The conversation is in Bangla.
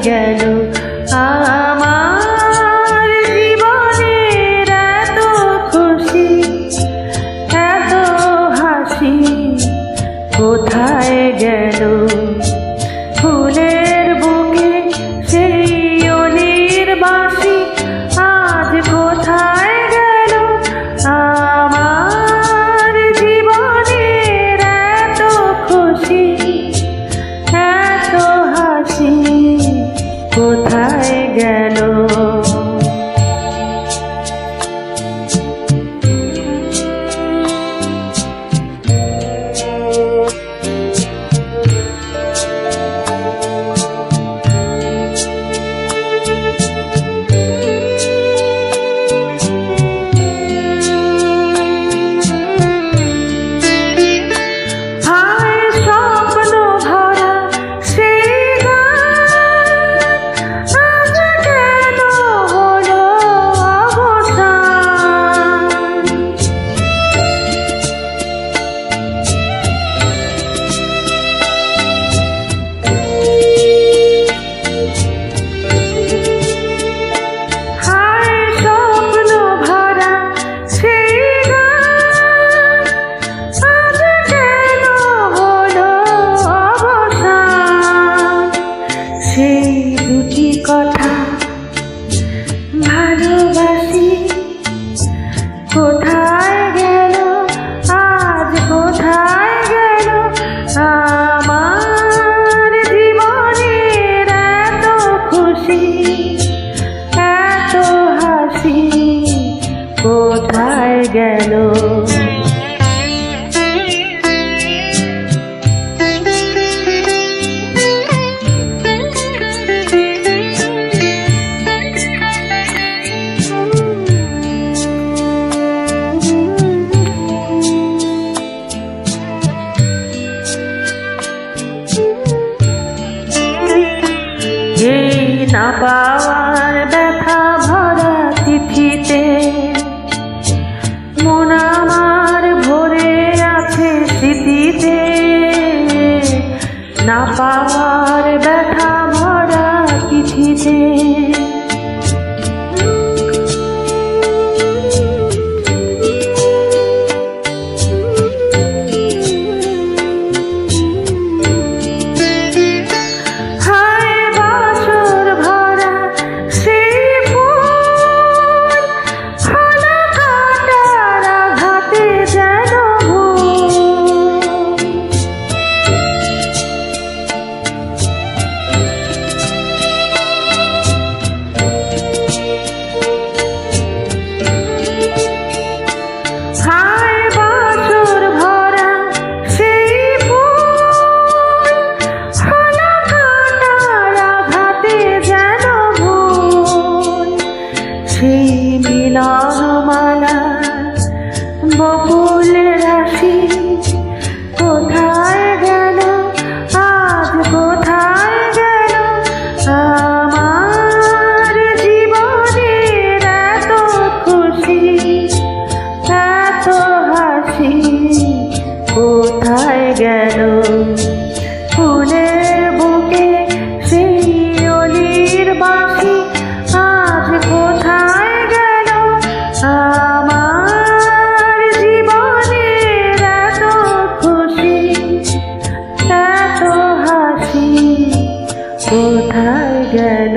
গেল আমার জীবনের এত খুশি এত হাসি কোথায় গেল ফুলের বুকে সেই অলির বাঁশি আজ কোথায় গেল আমার জীবনের এত খুশি এত হাসি কোথায় গেল সেই দুটি কথা ভালোবাসি কোথায় গেল আজ কোথায় গেল আমার জীবনের এত খুশি এত হাসি কোথায় গেল এই না পাওয়ার ব্যথা ভরা তিথিতে মন আমার ভরে আছে স্মৃতিতে না পাওয়ার ব্যথা ভরা তিথিতে সেই মিলনমালা বকুল রাশি কোথায় গেল আজ কোথায় গেল আমার জীবনের এত খুশি এত হাসি কোথায় গেল ফুলের বুকে সেই অলির বাঁশি আজ কোথায় গেল আমার জীবনের এত খুশি এত হাসি কোথায় গেল।